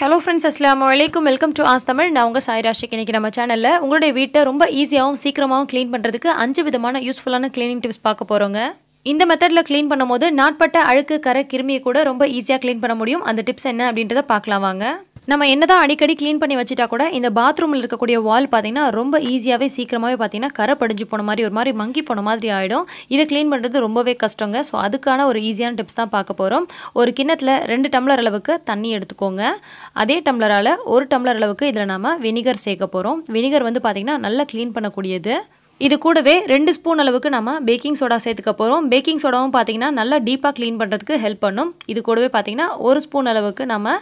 Hello friends, Assalamualaikum. Welcome to Asktamil. நான் உங்க சாய் ராஷிக். இன்னைக்கு நம்ம சேனல்ல உங்களுடைய வீட்டை ரொம்ப ஈஸியாவும் சீக்கிரமாவும் க்ளீன் பண்றதுக்கு 5 விதமான யூஸ்ஃபுல்லான க்ளீனிங் டிப்ஸ் பார்க்க போறோங்க. இந்த மெத்தட்ல க்ளீன் பண்ணும்போது நாட்பட்ட அழுக்கு கரை கிருமியை கூட ரொம்ப ஈஸியா க்ளீன் பண்ண முடியும். அந்த டிப்ஸ் என்ன அப்படின்றத பார்க்கலாம் வாங்க. நம்ம என்னதான் அடிக்கடி க்ளீன் பண்ணி வச்சிட்டா கூட இந்த பாத்ரூம்ல இருக்கக்கூடிய வால் பாத்தீங்கன்னா ரொம்ப ஈஸியாவே சீக்கிரமாவே பாத்தீங்கன்னா கரை படிஞ்சு போன மாதிரி ஒரு மாதிரி மங்கி போன மாதிரி ஆயிடும். இத க்ளீன் பண்றது ரொம்பவே கஷ்டங்க. சோ அதுக்கான ஒரு ஈஸியான டிப்ஸ் தான் பார்க்க போறோம். ஒரு கிண்ணத்துல 2 டம்ளர் அளவுக்கு தண்ணி எடுத்துக்கோங்க. அதே டம்ளரால 1 டம்ளர் அளவுக்கு இதுல நாம வினிகர் சேர்க்க போறோம். வினிகர் வந்து பாத்தீங்கன்னா நல்லா க்ளீன் பண்ணக்கூடியது. இது கூடவே 2 ஸ்பூன் அளவுக்கு நாம பேக்கிங் சோடா சேர்த்துக்க போறோம். பேக்கிங் சோடாவும் பாத்தீங்கன்னா நல்லா டீப்பா க்ளீன் பண்றதுக்கு ஹெல்ப் பண்ணும். இது கூடவே பாத்தீங்கன்னா 1 ஸ்பூன் அளவுக்கு நாம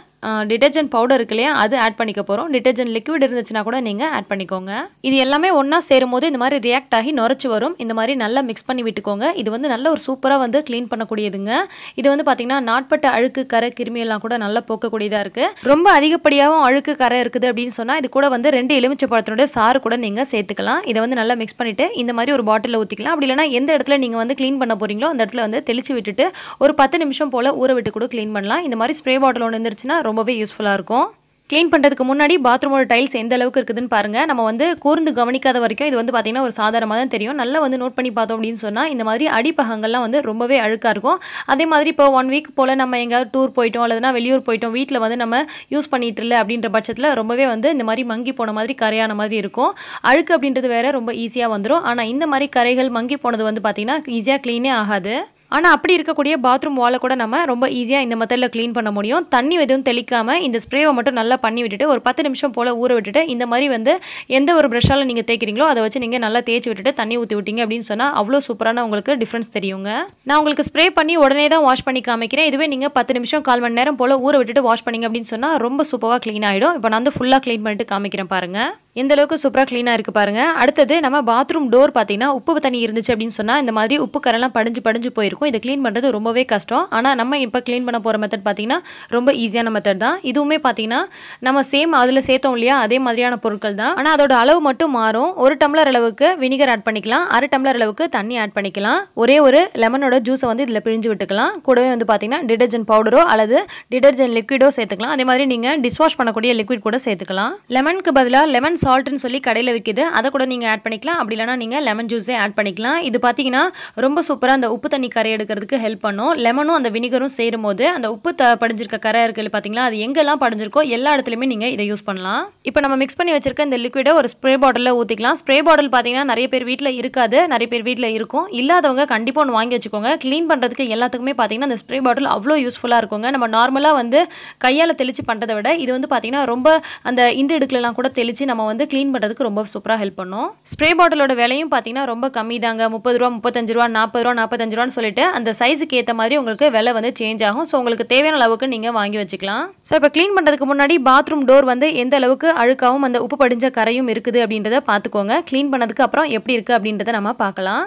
டிடர்ஜென்ட் பவுடர் இருக்குலையா அது ஆட் பண்ணிக்க போறோம். டிடர்ஜென்ட் லிக்விட் இருந்துச்சுனா கூட நீங்க ஆட் பண்ணிக்கோங்க. இது எல்லாமே ஒண்ணா சேரும்போது இந்த மாதிரி ரியாக்ட் ஆகி நொரச்சு வரும். இந்த மாதிரி நல்லா மிக்ஸ் பண்ணி விட்டுக்கோங்க. இது வந்து நல்ல ஒரு சூப்பரா வந்து க்ளீன் பண்ணக்கூடியதுங்க. இது வந்து பாத்தீங்கன்னா நாட்பட்ட அழுக்கு கரை கிருமி எல்லாம் கூட நல்லா போக்கக்கூடியதா இருக்கு. ரொம்ப அதிகப்படியாவும் அழுக்கு கரை இருக்குது அப்படின்னு சொன்னா இது கூட வந்து 2 எலுமிச்சை பழத்தினுடைய சாறு கூட நீங்க சேர்த்துக்கலாம். இதை வந்து நல்லா மிக்ஸ் பண்ணிட்டு இந்த மாதிரி ஒரு பாட்டில்ல ஊத்திக்கலாம். அப்படி இல்லனா எந்த இடத்துல நீங்க வந்து க்ளீன் பண்ண போறீங்களோ அந்த இடத்துல வந்து தெளிச்சு விட்டுட்டு ஒரு 10 நிமிஷம் போல ஊற விட்டு கூட க்ளீன் பண்ணலாம். இந்த மாதிரி ஸ்ப்ரே பாட்டில் ஒன்னு இருந்துச்சுனா ரொம்பவே யூஸ்ஃபுல்லா இருக்கும். க்ளீன் பண்றதுக்கு முன்னாடி பாத்ரூமோட டைல்ஸ் எந்த அளவுக்கு இருக்குதுன்னு பாருங்க. நம்ம வந்து கூர்ந்து கவனிக்காத வரைக்கும் இது வந்து பாத்தீங்கன்னா ஒரு சாதாரணமா தான் தெரியும். நல்லா வந்து நோட் பண்ணி பார்த்தோம் அப்படின்னு சொன்னா இந்த மாதிரி அடிப்பகங்கள்லாம் வந்து ரொம்பவே அழுக்கா இருக்கும். அதே மாதிரி இப்போ 1 வீக் போல நம்ம எங்கயாவது டூர் போயிட்டோம் அல்லதுனா வெளியூர் போயிட்டோம் வீட்ல வந்து நம்ம யூஸ் பண்ணிட்டு இல்ல அப்படின்ற பட்சத்துல ரொம்பவே வந்து இந்த மாதிரி மங்கி போன மாதிரி கரையான மாதிரி இருக்கும். அழுக்கு அப்படின்றது வேற ரொம்ப ஈஸியா வந்துரும். ஆனா இந்த மாதிரி கரைகள் மங்கி போனது வந்து பாத்தீங்கன்னா ஈஸியா க்ளீனே ஆகாது. ஆனா அப்படி இருக்கக்கூடிய பாத்ரூம் வாலை கூட நம்ம ரொம்ப ஈஸியா இந்த மெத்தட்ல க்ளீன் பண்ண முடியும். தண்ணி எதுவும் தெளிக்காம இந்த ஸ்ப்ரேவை மட்டும் நல்லா பண்ணி விட்டுட்டு ஒரு 10 நிமிஷம் போல ஊற விட்டுட்டு இந்த மாதிரி வந்து எந்த ஒரு பிரஷால நீங்க தேய்க்கிறீங்களோ அதை வச்சு நீங்க நல்லா தேய்ச்சி விட்டுட்டு தண்ணி ஊற்றி விட்டீங்க அப்படின்னு சொன்னா அவ்வளோ சூப்பரான உங்களுக்கு டிஃபரன்ஸ் தெரியுங்க. நான் உங்களுக்கு ஸ்ப்ரே பண்ணி உடனே தான் வாஷ் பண்ணி காமிக்கிறேன். இதுவே நீங்க 10 நிமிஷம் 1/4 மணி நேரம் போல ஊற விட்டுட்டு வாஷ் பண்ணீங்க அப்படின்னு சொன்னா ரொம்ப சூப்பரா க்ளீன் ஆயிடும். இப்போ நான் வந்து ஃபுல்லா க்ளீன் பண்ணிட்டு காமிக்கிறேன் பாருங்க. எந்த அளவுக்கு சூப்பரா க்ளீனா இருக்கு பாருங்க. அடுத்தது நம்ம பாத்ரூம் டோர் பாத்தீங்கன்னா உப்பு தண்ணி இருந்துச்சு அப்படின்னு சொன்னா இந்த மாதிரி உப்பு கரெல்லாம் படிஞ்சு போயிருக்கும். இதை க்ளீன் பண்றது ரொம்பவே கஷ்டம். ஆனா நம்ம இப்போ க்ளீன் பண்ண போற மெத்தட் பாத்தீங்கன்னா ரொம்ப ஈஸியான மெத்தட் தான். இதுவுமே பாத்தீங்கன்னா நம்ம சேம் அதுல சேர்த்தோம் இல்லையா அதே மாதிரியான பொருட்கள் தான். ஆனா அதோட அளவு மட்டும் மாறும். 1 டம்ளர் அளவுக்கு வினிகர் ஆட் பண்ணிக்கலாம். 1/2 டம்ளர் அளவுக்கு தண்ணி ஆட் பண்ணிக்கலாம். ஒரே ஒரு லெமனோட ஜூஸை வந்து இதுல பிழிஞ்சு விட்டுக்கலாம். கூடவே வந்து பாத்தீங்கன்னா டிடர்ஜென்ட் பவுடரோ அல்லது டிடர்ஜென்ட் லிக்விடோ சேர்த்துக்கலாம். அதே மாதிரி நீங்க டிஷ்வாஷ் பண்ணக்கூடிய லிக்விட் கூட சேர்த்துக்கலாம். லெமனுக்கு பதிலா லெமன் சால்ட்னு சொல்லி கடையில் விற்கிது. அதை கூட நீங்க ஆட் பண்ணிக்கலாம். அப்படி இல்லைனா நீங்க லெமன் ஜூஸே ஆட் பண்ணிக்கலாம். இது பாத்தீங்கன்னா ரொம்ப சூப்பரா அந்த உப்பு தண்ணி கரை எடுக்கிறதுக்கு ஹெல்ப் பண்ணும். லெமனும் அந்த வினிகரும் சேரும் போது அந்த உப்பு படிஞ்சிருக்க கரை இருக்கு பாத்தீங்களா அது எங்கெல்லாம் படிஞ்சிருக்கோ எல்லா இடத்துலயுமே நீங்க இதை யூஸ் பண்ணலாம். இப்போ நம்ம மிக்ஸ் பண்ணி வச்சிருக்க இந்த லிக்விட ஒரு ஸ்ப்ரே பாட்டில்ல ஊத்திக்கலாம். ஸ்ப்ரே பாட்டில் பாத்தீங்கன்னா நிறைய பேர் வீட்ல இருக்காது, நிறைய பேர் வீட்ல இருக்கும். இல்லாதவங்க கண்டிப்பா ஒன்று வாங்கி வச்சுக்கோங்க. க்ளீன் பண்றதுக்கு எல்லாத்துக்குமே பாத்தீங்கன்னா அந்த ஸ்ப்ரே பாட்டில் அவ்வளோ யூஸ்ஃபுல்லா இருக்குங்க. நம்ம நார்மலா வந்து கையால தெளிச்சு பண்றதை விட இது வந்து பாத்தீங்கன்னா ரொம்ப அந்த இண்டு இடுக்கலாம் கூட தெளிச்சு நம்ம வந்து க்ளீன் பண்றதுக்கு ரொம்ப சூப்பரா ஹெல்ப் பண்ணும். ஸ்ப்ரே பாட்டிலோட விலையும் பாத்தீங்கன்னா ரொம்ப கம்மி தாங்க. 30 ரூபா, 35 ரூபா, 40 ரூபா, 45 ரூபான்னு சொல்லிட்டு அந்த சைஸுக்கு ஏற்ற மாதிரி உங்களுக்கு விலை வந்து சேஞ்ச் ஆகும். ஸோ உங்களுக்கு தேவையான அளவுக்கு நீங்க வாங்கி வச்சுக்கலாம். ஸோ இப்போ க்ளீன் பண்றதுக்கு முன்னாடி பாத்ரூம் டோர் வந்து எந்த அளவுக்கு அழுக்காவும் அந்த உப்பு படிஞ்ச கரையும் இருக்குது அப்படின்றத பார்த்துக்கோங்க. க்ளீன் பண்ணதுக்கு அப்புறம் எப்படி இருக்கு அப்படின்றத நம்ம பார்க்கலாம்.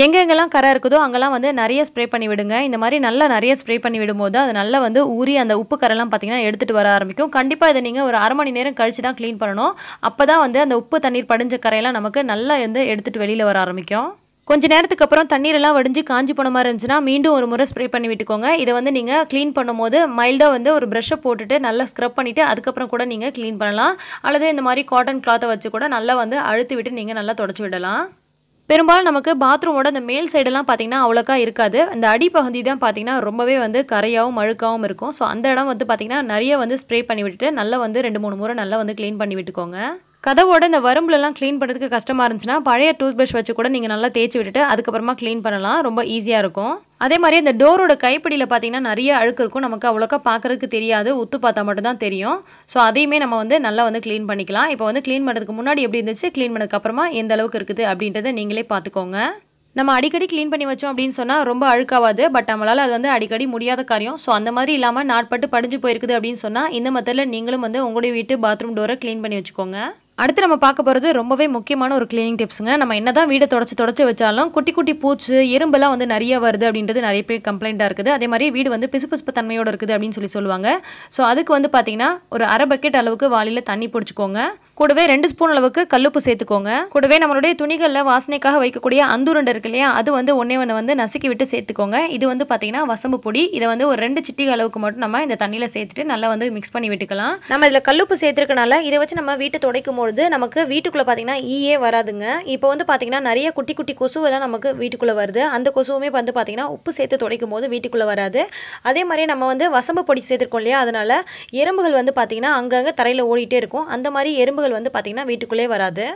எங்கெங்கெல்லாம் கரை இருக்குதோ அங்கெல்லாம் வந்து நிறைய ஸ்ப்ரே பண்ணி விடுங்க. இந்த மாதிரி நல்லா நிறைய ஸ்ப்ரே பண்ணி விடும்போது அது நல்லா வந்து ஊறி அந்த உப்பு கரெல்லாம் பார்த்தீங்கன்னா எடுத்துட்டு வர ஆரம்பிக்கும். கண்டிப்பாக இதை நீங்கள் ஒரு 1/2 மணி நேரம் கழிச்சு தான் க்ளீன் பண்ணணும். அப்போ தான் வந்து அந்த உப்பு தண்ணீர் படிஞ்ச கரையெல்லாம் நமக்கு நல்லா வந்து எடுத்துட்டு வெளியில் வர ஆரம்பிக்கும். கொஞ்ச நேரத்துக்கு அப்புறம் தண்ணீரெல்லாம் வடிஞ்சு காஞ்சி போன மாதிரி இருந்துச்சுன்னா மீண்டும் ஒரு முறை ஸ்ப்ரே பண்ணி விட்டுக்கோங்க. இதை வந்து நீங்கள் க்ளீன் பண்ணும்போது மைல்டாக வந்து ஒரு ப்ரஷ்ஷை போட்டுட்டு நல்லா ஸ்க்ரப் பண்ணிவிட்டு அதுக்கப்புறம் கூட நீங்கள் க்ளீன் பண்ணலாம். அல்லது இந்த மாதிரி காட்டன் கிளாத்தை வச்சு கூட நல்லா வந்து அழுத்தி விட்டு நீங்கள் நல்லா தொடச்சி விடலாம். பெரும்பாலும் நமக்கு பாத்ரூமோட இந்த மேல் சைடெல்லாம் பார்த்தீங்கன்னா அவ்வளோக்கா இருக்காது. இந்த அடிப்பகுதி தான் பார்த்தீங்கன்னா ரொம்பவே வந்து கரையாகவும் அழுக்காகவும் இருக்கும். ஸோ அந்த இடம் வந்து பார்த்தீங்கன்னா நிறைய வந்து ஸ்ப்ரே பண்ணி விட்டுட்டு நல்லா வந்து 2-3 முறை நல்லா வந்து க்ளீன் பண்ணி விட்டுக்கோங்க. கதவோட இந்த வரம்புலலாம் க்ளீன் பண்ணுறதுக்கு கஷ்டமாக இருந்துச்சுன்னா பழைய டூத் ப்ரஷ் வச்சு கூட நீங்கள் நல்லா தேய்ச்சி விட்டுட்டு அதுக்கப்புறமா க்ளீன் பண்ணலாம். ரொம்ப ஈஸியாக இருக்கும். அதே மாதிரி இந்த டோரோட கைப்பிடியில் பார்த்தீங்கன்னா நிறைய அழுக்கு இருக்கும். நமக்கு அவ்வளோக்கா பார்க்கறதுக்கு தெரியாது, உத்து பார்த்தா மட்டும் தான் தெரியும். ஸோ அதையுமே நம்ம வந்து நல்லா வந்து க்ளீன் பண்ணிக்கலாம். இப்போ வந்து க்ளீன் பண்ணுறதுக்கு முன்னாடி எப்படி இருந்துச்சு, க்ளீன் பண்ணதுக்கு அப்புறமா எந்த அளவுக்கு இருக்குது அப்படின்றத நீங்களே பார்த்துக்கோங்க. நம்ம அடிக்கடி க்ளீன் பண்ணி வச்சோம் அப்படின்னு சொன்னால் ரொம்ப அழுக்காவாது. பட் நம்மளால் அது வந்து அடிக்கடி முடியாத காரியம். ஸோ அந்த மாதிரி இல்லாமல் நாட்பட்டு படிஞ்சு போயிருக்குது அப்படின்னு சொன்னால் இந்த மெத்தடில் நீங்களும் வந்து உங்களுடைய வீட்டு பாத்ரூம் டோரை க்ளீன் பண்ணி வச்சுக்கோங்க. அடுத்து நம்ம பார்க்க போகிறது ரொம்பவே முக்கியமான ஒரு க்ளீனிங் டிப்ஸுங்க. நம்ம என்னதான் வீடை தொடச்சி வச்சாலும் குட்டி குட்டி பூச்சி எறும்பெல்லாம் வந்து நிறைய வருது அப்படின்றது நிறைய பேர் கம்ப்ளைண்ட்டாக இருக்குது. அதே மாதிரி வீடு வந்து பிசுபிசுப்பு தன்மையோடு இருக்குது அப்படின்னு சொல்லுவாங்க. ஸோ அதுக்கு வந்து பார்த்தீங்கன்னா ஒரு 1/2 பக்கெட் அளவுக்கு வாளியில் தண்ணி பிடிச்சிக்கோங்க. கூடவே 2 ஸ்பூன் அளவுக்கு கல்லுப்பு சேர்த்துக்கோங்க. கூடவே நம்மளுடைய துணிகளில் வாசனைக்காக வைக்கக்கூடிய அந்துருண்டை இருக்கு இல்லையா, அது வந்து ஒன்று வந்து நசுக்கி விட்டு சேர்த்துக்கோங்க. இது வந்து பார்த்தீங்கன்னா வசம்பு பொடி. இதை வந்து ஒரு 2 சிட்டிகை அளவுக்கு மட்டும் நம்ம இந்த தண்ணியில் சேர்த்துட்டு நல்லா வந்து மிக்ஸ் பண்ணி விட்டுக்கலாம். நம்ம இதில் கல்லுப்பு சேர்த்துருக்கனால இதை வச்சு நம்ம வீட்டை துடைக்கும் பொழுது நமக்கு வீட்டுக்குள்ளே பார்த்தீங்கன்னா ஈயே வராதுங்க. இப்போ வந்து பார்த்தீங்கன்னா நிறைய குட்டி குட்டி கொசுவெல்லாம் நமக்கு வீட்டுக்குள்ளே வருது. அந்த கொசுவுமே வந்து பார்த்தீங்கன்னா உப்பு சேர்த்து துடைக்கும் போது வீட்டுக்குள்ளே வராது. அதே மாதிரி நம்ம வந்து வசம்பு பொடி சேர்த்துருக்கோம் இல்லையா, அதனால எறும்புகள் வந்து பார்த்தீங்கன்னா அங்கங்கே தரையில் ஓடிட்டே இருக்கும். அந்த மாதிரி எறும்புகள் வந்து பார்த்தீங்கன்னா வீட்டுக்குள்ளே வராது.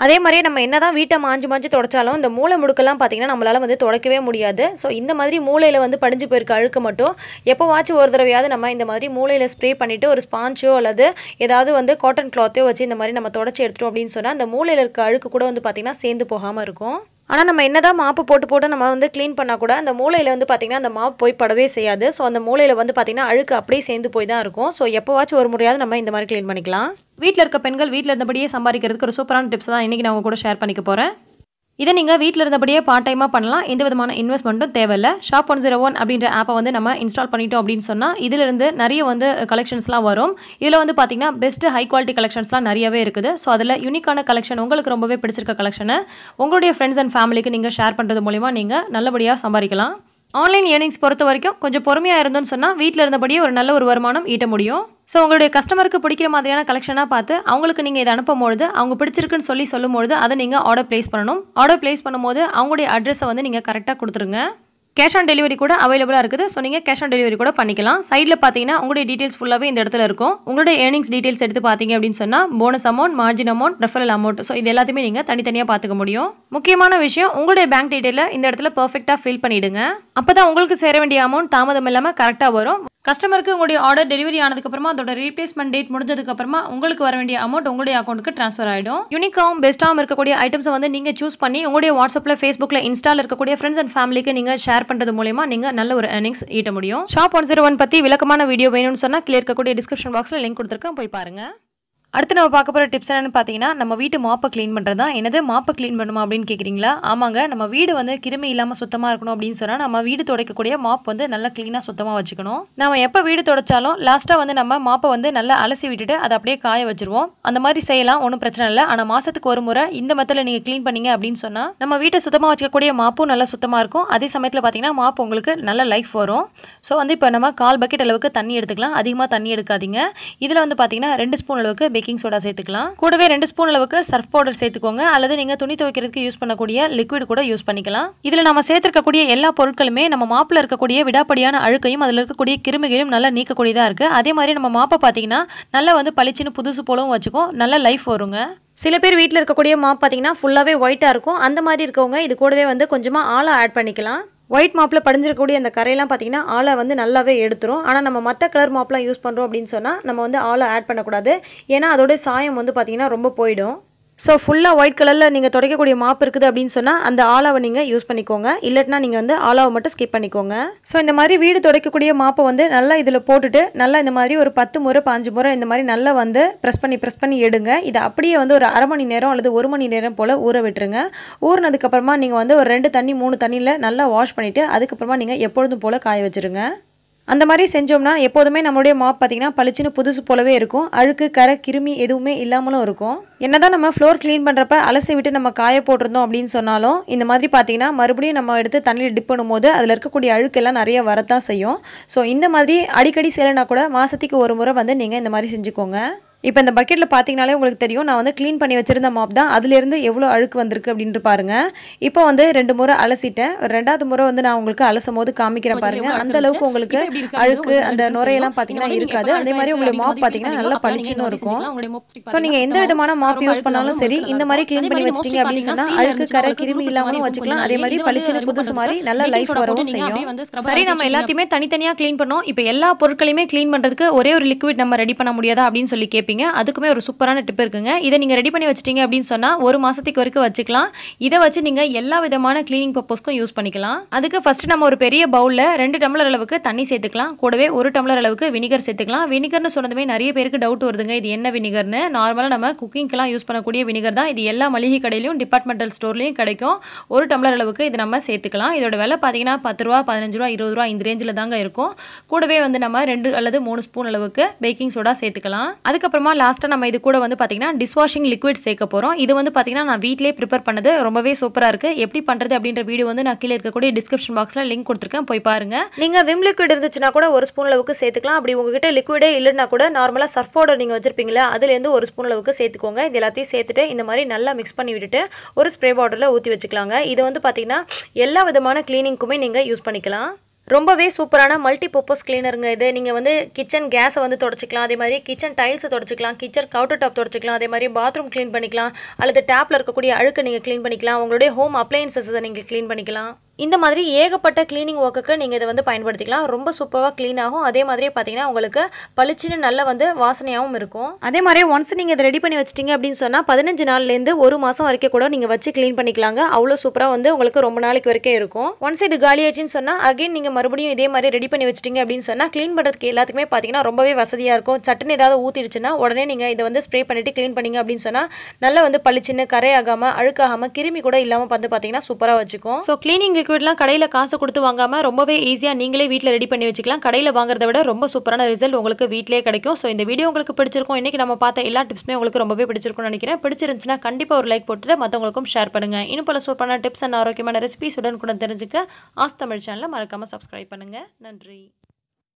அதே மாதிரியே நம்ம என்னதான் வீட்டை மாஞ்சு தொடச்சாலும் இந்த மூளை முடுக்கெல்லாம் பார்த்தீங்கன்னா நம்மளால வந்து துடைக்கவே முடியாது. ஸோ இந்த மாதிரி மூளையில் வந்து படிஞ்சு போயிருக்க அழுக்கு மட்டும் எப்போவாச்சும் ஒரு தடவையாவது நம்ம இந்த மாதிரி மூளையில் ஸ்ப்ரே பண்ணிவிட்டு ஒரு ஸ்பாஞ்சோ அல்லது ஏதாவது வந்து காட்டன் கிளாத்தையோ வச்சு இந்த மாதிரி நம்ம தொடச்சி எடுத்துட்டோம் அப்படின்னு சொன்னால் அந்த மூளையில் இருக்க அழுக்கு கூட வந்து பார்த்தீங்கன்னா சேர்ந்து போகாமல் இருக்கும். ஆனால் நம்ம என்னதான் மாப்பு போட்டு நம்ம வந்து க்ளீன் பண்ணால் கூட அந்த மூளையில் வந்து பார்த்திங்கன்னா அந்த மாப்பு போய் படவே செய்யாது. ஸோ அந்த மூளையில் வந்து பார்த்திங்கன்னா அழுக்கு அப்படியே சேர்ந்து போய் தான் இருக்கும். ஸோ எப்போவாச்சும் ஒரு முறையாவது நம்ம இந்த மாதிரி க்ளீன் பண்ணிக்கலாம். வீட்டில் இருக்க பெண்கள் வீட்டில் இருந்தபடியே சம்பாதிக்கிறதுக்கு ஒரு சூப்பரான டிப்ஸ் தான் இன்றைக்கி நான் உங்க கூட ஷேர் பண்ணிக்க போகிறேன். இதை நீங்கள் வீட்டில் இருந்தபடியே பார்ட் டைமாக பண்ணலாம். எந்த விதமான இன்வெஸ்ட்மெண்ட்டும் தேவையில்லை. ஷாப் 101 அப்படின்ற ஆப்பை வந்து நம்ம இன்ஸ்டால் பண்ணிட்டோம் அப்படின்னு சொன்னால் இதிலிருந்து நிறைய வந்து கலெக்ஷன்ஸ்லாம் வரும். இதில் வந்து பார்த்தீங்கன்னா பெஸ்ட்டு ஹை குவாலிட்டி கலெக்ஷன்ஸ்லாம் நிறையவே இருக்குது. ஸோ அதில் யூனிக்கான கலெக்ஷன் உங்களுக்கு ரொம்பவே பிடிச்சிருக்க கலெக்ஷனை உங்களுடைய ஃப்ரெண்ட்ஸ் அண்ட் ஃபேமிலிக்கு நீங்கள் ஷேர் பண்ணுறது மூலிமா நீங்கள் நல்லபடியாக சம்பாதிக்கலாம். ஆன்லைன் ஏர்னிங்ஸ் பொறுத்த வரைக்கும் கொஞ்சம் பொறுமையாக இருந்தோன்னு சொன்னால் வீட்டில் இருந்தபடியே ஒரு நல்ல ஒரு வருமானம் ஈட்ட முடியும். ஸோ உங்களுடைய கஸ்டமருக்கு பிடிக்கிற மாதிரியான கலெக்ஷனாக பார்த்து அவங்களுக்கு நீங்கள் இதை அனுப்பும்பொழுது அவங்க பிடிச்சிருக்குன்னு சொல்லும்பொழுது அதை நீங்கள் ஆர்டர் ப்ளேஸ் பண்ணணும். ஆர்டர் ப்ளேஸ் பண்ணும்போது அவங்களுடைய அட்ரஸை வந்து நீங்கள் கரெக்டாக கொடுத்துருங்க. கேஷ் ஆன் டெலிவரி கூட அவைலபிளாக இருக்குது. ஸோ நீங்கள் கேஷ் ஆன் டெலிவரி கூட பண்ணிக்கலாம். சைடில் பார்த்தீங்கன்னா உங்களுடைய டீட்டெயில்ஸ் ஃபுல்லாகவே இந்த இடத்துல இருக்கும். உங்களுடைய ஏர்னிங்ஸ் டீட்டெயில்ஸ் எடுத்து பார்த்தீங்க அப்படின்னு சொன்னால் bonus amount, margin amount, referral amount, so இது எல்லாத்தையுமே நீங்கள் தனித்தனியாக பார்த்துக்க முடியும். முக்கியமான விஷயம் உங்களுடைய பேங்க் டீட்டெயிலை இந்த இடத்துல பர்ஃபெக்டாக ஃபில் பண்ணிவிடுங்க. அப்போ தான் உங்களுக்கு சேர வேண்டிய அமௌண்ட் தாமதம் இல்லாமல் கரெக்டாக வரும். கஸ்டமருக்கு உங்களுடைய ஆர்டர் டெலிவரி ஆனதுக்கப்புறமா அதோட ரீப்ளேஸ்மெண்ட் டேட் முடிஞ்சதுக்கப்புறமா உங்களுக்கு வர வேண்டிய அமௌண்ட் உங்களுடைய அக்கௌண்ட்டுக்கு ட்ரான்ஸ்ஃபர் ஆகிடும். யூனிக்காகவும் பெஸ்ட்டாகவும் இருக்கக்கூடிய ஐட்டம்ஸை வந்து நீங்கள் சூஸ் பண்ணி உங்களுடைய வாட்ஸ்அப்பில், ஃபேஸ்புக்கில், இன்ஸ்டாவில் இருக்கக்கூடிய ஃப்ரெண்ட்ஸ் அண்ட் ஃபேமிலிக்கு நீங்கள் ஷேர் பண்ணுறது மூலமா நீங்கள் நல்ல ஒரு ஏர்னிங்ஸ் ஈட்ட முடியும். ஷாப் 101 பற்றி விளக்கமான வீடியோ வேணும்னு சொன்னால் கீழே இருக்கக்கூடிய டிஸ்கிரிப்ஷன் பாக்ஸில் லிங்க் கொடுத்துருக்கேன், போய் பாருங்கள். அடுத்து நம்ம பார்க்க போகிற டிப்ஸ் என்னென்னு பார்த்தீங்கன்னா நம்ம வீட்டு மாப்பை க்ளீன் பண்ணுறது தான். என்னது மாப்பை க்ளீன் பண்ணுமா அப்படின்னு கேட்குறீங்களா? ஆமாங்க, நம்ம வீடு வந்து கிருமி இல்லாமல் சுத்தமாக இருக்கணும் அப்படின்னு சொன்னால் நம்ம வீடு துடைக்கக்கூடிய மாப் வந்து நல்லா க்ளீனாக சுத்தமாக வச்சுக்கணும். நம்ம எப்போ வீடு துடைச்சாலும் லாஸ்ட்டாக வந்து நம்ம மாப்பை வந்து நல்லா அலசி விட்டுட்டு அதை அப்படியே காய வச்சுருவோம். அந்த மாதிரி செய்யலாம், ஒன்றும் பிரச்சனை இல்லை. ஆனால் மாதத்துக்கு ஒரு முறை இந்த மெத்தடில் நீங்கள் க்ளீன் பண்ணீங்க அப்படின்னு சொன்னால் நம்ம வீட்டை சுத்தமாக வச்சுக்கக்கூடிய மாப்பும் நல்லா சுத்தமாக இருக்கும். அதே சமயத்தில் பார்த்தீங்கன்னா மாப்பு உங்களுக்கு நல்ல லைஃப் வரும். ஸோ வந்து இப்போ நம்ம 1/4 பக்கெட் அளவுக்கு தண்ணி எடுத்துக்கலாம். அதிகமாக தண்ணி எடுக்காதீங்க. இதில் வந்து பார்த்தீங்கன்னா 2 ஸ்பூன் அளவுக்கு பேக்கிங் சோடா சேர்த்துக்கலாம். கூடவே 2 ஸ்பூன் அளவுக்கு சர்ஃப் பவுடர் சேர்த்துக்கோங்க. அல்லது நீங்கள் துணி துவைக்கிறதுக்கு யூஸ் பண்ணக்கூடிய லிக்விட் கூட யூஸ் பண்ணிக்கலாம். இதில் நம்ம சேர்த்துருக்கக்கூடிய எல்லா பொருட்களுமே நம்ம மாப்பில் இருக்கக்கூடிய விடாப்படியான அழுக்கையும் அதில் இருக்கக்கூடிய கிருமிகளையும் நல்லா நீக்கக்கூடியதாக இருக்குது. அதே மாதிரி நம்ம மாப்பை பார்த்தீங்கன்னா நல்லா வந்து பளிச்சுன்னு புதுசு போலவும் வச்சுக்கும், நல்ல லைஃப் வருங்க. சில பேர் வீட்டில் இருக்கக்கூடிய மாப் பார்த்தீங்கன்னா ஃபுல்லாகவே ஒயிட்டாக இருக்கும். அந்த மாதிரி இருக்கவங்க இது கூடவே வந்து கொஞ்சமாக ஆளை ஆட் பண்ணிக்கலாம். ஒயிட் மாப்பில் படிஞ்சிருக்கக்கூடிய அந்த கரையெல்லாம் பார்த்தீங்கன்னா ஆளை வந்து நல்லாவே எடுத்துரும். ஆனால் நம்ம மற்ற கலர் மாப்லாம் யூஸ் பண்ணுறோம் அப்படின்னு சொன்னால் நம்ம வந்து ஆளை ஆட் பண்ணக்கூடாது. ஏன்னா அதோடைய சாயம் வந்து பார்த்தீங்கன்னா ரொம்ப போயிடும். ஸோ ஃபுல்லாக ஒயிட் கலரில் நீங்கள் துடைக்கக்கூடிய மாப் இருக்குது அப்படின்னு சொன்னால் அந்த ஆலாவை நீங்கள் யூஸ் பண்ணிக்கோங்க. இல்லைனா நீங்கள் வந்து ஆலாவை மட்டும் ஸ்கிப் பண்ணிக்கோங்க. ஸோ இந்த மாதிரி வீடு துடைக்கக்கூடிய மாப்பை வந்து நல்லா இதில் போட்டுட்டு நல்லா இந்த மாதிரி ஒரு 10 முறை 5 முறை இந்த மாதிரி நல்லா வந்து ப்ரெஸ் பண்ணி எடுங்க. இதை அப்படியே வந்து ஒரு அரை மணி நேரம் அல்லது 1 மணி நேரம் போல் ஊற விட்டுருங்க. ஊறினதுக்கப்புறமா நீங்கள் வந்து ஒரு 2 தண்ணி 3 தண்ணியில் நல்லா வாஷ் பண்ணிவிட்டு அதுக்கப்புறமா நீங்கள் எப்பொழுதும் போல் காய வச்சுருங்க. அந்த மாதிரி செஞ்சோம்னா எப்போதுமே நம்மளுடைய மாப் பார்த்தீங்கன்னா பளிச்சுன்னு புதுசு போலவே இருக்கும். அழுக்கு, கரை, கிருமி எதுவுமே இல்லாமலும் இருக்கும். என்னதான் நம்ம ஃப்ளோர் க்ளீன் பண்ணுறப்ப அலசி விட்டு நம்ம காய போட்டிருந்தோம் அப்படின்னு சொன்னாலும் இந்த மாதிரி பார்த்தீங்கன்னா மறுபடியும் நம்ம எடுத்து தண்ணியில் டிப் பண்ணும்போது அதில் இருக்கக்கூடிய அழுக்கெல்லாம் நிறைய வரத்தான் செய்யும். ஸோ இந்த மாதிரி அடிக்கடி செய்யலைனா கூட மாதத்துக்கு ஒரு முறை வந்து நீங்கள் இந்த மாதிரி செஞ்சுக்கோங்க. இப்போ இந்த பக்கெட்டில் பார்த்தீங்கனாலே உங்களுக்கு தெரியும், நான் வந்து க்ளீன் பண்ணி வச்சுருந்த மாப் தான். அதுலேருந்து எவ்வளோ அழுக்கு வந்திருக்கு அப்படின்ட்டு பாருங்கள். இப்போ வந்து 2 முறை அலசிட்டேன். 2வது முறை வந்து நான் உங்களுக்கு அலசும் போது காமிக்கிறேன் பாருங்கள். அந்த அளவுக்கு உங்களுக்கு அழுக்கு அந்த நுரையெல்லாம் பார்த்தீங்கன்னா இருக்காது. அதே மாதிரி உங்களுக்கு மாப் பார்த்தீங்கன்னா நல்லா பளிச்சுன்னு இருக்கும். ஸோ நீங்கள் எந்த விதமான மாப் யூஸ் பண்ணாலும் சரி இந்த மாதிரி க்ளீன் பண்ணி வச்சிட்டிங்க அப்படின்னு சொன்னால் அழுக்கு, கரை, கிருமி இல்லாமலும் வச்சுக்கலாம். அதே மாதிரி பளிச்சுன்னு புதுசு மாதிரி நல்ல லைஃப் வரவும் செய்யும். சரி, நம்ம எல்லாத்தையுமே தனித்தனியாக க்ளீன் பண்ணோம். இப்போ எல்லா பொருட்களையுமே க்ளீன் பண்ணுறதுக்கு ஒரே ஒரு லிக்விட் நம்ம ரெடி பண்ண முடியாதா அப்படின்னு சொல்லி கேட்பீங்க. அதுக்குமே ஒரு சூப்பரான டிப் இருக்குங்க. இதை நீங்கள் ரெடி பண்ணி வச்சிட்டீங்க அப்படின்னு சொன்னால் 1 மாதத்துக்கு வரைக்கும் வச்சுக்கலாம். இதை வச்சு நீங்கள் எல்லா விதமான கிளீனிங் பர்பஸ்க்கும் யூஸ் பண்ணிக்கலாம். அதுக்கு ஃபர்ஸ்ட் நம்ம ஒரு பெரிய பவுலில் 2 டம்ளர் அளவுக்கு தண்ணி சேர்த்துக்கலாம். கூடவே 1 டம்ளர் அளவுக்கு வினிகர் சேர்த்துக்கலாம். வினிகர்னு சொன்னதுமே நிறைய பேருக்கு டவுட் வருதுங்க, இது என்ன வினிகர்னு. நார்மலாக நம்ம குக்கிங்க்கெலாம் யூஸ் பண்ணக்கூடிய வினிகர் தான். இது எல்லா மளிகை கடையிலையும் டிபார்ட்மெண்டல் ஸ்டோர்லையும் கிடைக்கும். 1 டம்ளர் அளவுக்கு இது நம்ம சேர்த்துக்கலாம். இதோட விலை பார்த்தீங்கன்னா 10 ரூபா, 15 ரூபா, 20 ரூபா இந்த ரேஞ்சில் தாங்க இருக்கும். கூடவே வந்து நம்ம 2 அல்லது 3 ஸ்பூன் அளவுக்கு பேக்கிங் சோடா சேர்த்துக்கலாம். அதுக்கப்புறம் அதுக்கப்புறமா லாஸ்ட்டாக நம்ம இது கூட வந்து பார்த்தீங்கன்னா டிஷ்வாஷிங் லிக்விட் சேர்க்க போகிறோம். இது வந்து பார்த்தீங்கன்னா நான் வீட்டிலே ப்ரிப்பேர் பண்ணது, ரொம்பவே சூப்பராக இருக்குது. எப்படி பண்ணுறது அப்படின்ற வீடியோ வந்து நான் கீழே இருக்கக்கூடிய டிஸ்கிரிப்ஷன் பாக்ஸில் லிங்க் கொடுத்துருக்கேன், போய் பாருங்கள். நீங்கள் விம் லிக்விட் இருந்துச்சுன்னா கூட ஒரு ஸ்பூன் அளவுக்கு சேர்த்துக்கலாம். அப்படி உங்ககிட்ட லிக்விடே இல்லைன்னா கூட நார்மலாக சர்ஃப் பவுடர் நீங்கள் வச்சிருப்பீங்களா, அதுலேருந்து ஒரு ஸ்பூன் அளவுக்கு சேர்த்துக்கோங்க. இது எல்லாத்தையும் சேர்த்துட்டு இந்த மாதிரி நல்லா மிக்ஸ் பண்ணி விட்டுட்டு ஒரு ஸ்ப்ரே பாட்டிலில் ஊற்றி வச்சுக்கலாங்க. இது வந்து பார்த்தீங்கன்னா எல்லா விதமான கிளீனிங்க்குமே நீங்கள் யூஸ் பண்ணிக்கலாம். ரொம்பவே சூப்பரான மல்டி பர்பஸ் கிளீனருங்க இது. நீங்கள் வந்து கிச்சன் கேஸை வந்து தொடச்சிக்கலாம், அதே மாதிரி கிச்சன் டைல்ஸை தொடச்சிக்கலாம், கிச்சன் கவுண்டர் டாப் தொடச்சிக்கலாம், அதே மாதிரி பாத்ரூம் க்ளீன் பண்ணிக்கலாம், அல்லது டேப்பில் இருக்கக்கூடிய அழுக்கை நீங்கள் க்ளீன் பண்ணிக்கலாம், உங்களுடைய ஹோம் அப்ளையன்சஸை நீங்கள் க்ளீன் பண்ணிக்கலாம். இந்த மாதிரி ஏகப்பட்ட க்ளீனிங் ஒர்க்குக்கு நீங்கள் இதை வந்து பயன்படுத்திக்கலாம். ரொம்ப சூப்பராக க்ளீன் ஆகும். அதே மாதிரியே பார்த்தீங்கன்னா உங்களுக்கு பளிச்சுன்னு நல்லா வந்து வாசனையாகவும் இருக்கும். அதே மாதிரி ஒன்ஸ் நீங்கள் இதை ரெடி பண்ணி வச்சிட்டிங்க அப்படின்னு சொன்னால் 15 நாள்லேருந்து 1 மாதம் வரைக்கும் கூட நீங்கள் வச்சு க்ளீன் பண்ணிக்கலாங்க. அவ்வளோ சூப்பராக வந்து உங்களுக்கு ரொம்ப நாளைக்கு வரைக்கும் இருக்கும். ஒன்ஸ் இது காலியாச்சுன்னு சொன்னால் அகைன் நீங்கள் மறுபடியும் இதே மாதிரி ரெடி பண்ணி வச்சிட்டிங்க அப்படின்னு சொன்னால் க்ளீன் பண்ணுறதுக்கு எல்லாத்துக்குமே பார்த்தீங்கன்னா ரொம்பவே வசதியாக இருக்கும். சட்டுன்னு ஏதாவது ஊற்றிடுச்சுன்னா உடனே நீங்கள் இதை வந்து ஸ்ப்ரே பண்ணிவிட்டு க்ளீன் பண்ணிங்க அப்படின்னு சொன்னால் நல்லா வந்து பளிச்சுன்னு கரையாகாமல் அழுக்காகாமல் கிருமி கூட இல்லாமல் வந்து பார்த்தீங்கன்னா சூப்பராக வச்சுக்கும். ஸோ க்ளீனிங் லிக்விட்லாம் கடையில் காசு கொடுத்து வாங்காமல் ரொம்பவே ஈஸியாக நீங்களே வீட்டில் ரெடி பண்ணி வச்சுக்கலாம். கடையில் வாங்குறத விட ரொம்ப சூப்பரான ரிசல்ட் உங்களுக்கு வீட்டிலே கிடைக்கும். ஸோ இந்த வீடியோ உங்களுக்கு பிடிச்சிருக்கும். இன்றைக்கி நம்ம பார்த்த எல்லா டிப்ஸுமே உங்களுக்கு ரொம்பவே பிடிச்சிருக்கும்னு நினைக்கிறேன். பிடிச்சிருந்துச்சுன்னா கண்டிப்பாக ஒரு லைக் போட்டுட்டு மற்றவங்களுக்கும் ஷேர் பண்ணுங்கள். இன்னும் பல சூப்பரான டிப்ஸ் அண்ட் ஆரோக்கியமான ரெசிபிஸ் உடன் கூட தெரிஞ்சுக்க ஆஸ்தமிழ் சேனலை மறக்காமல் சப்ஸ்கிரைப் பண்ணுங்கள். நன்றி.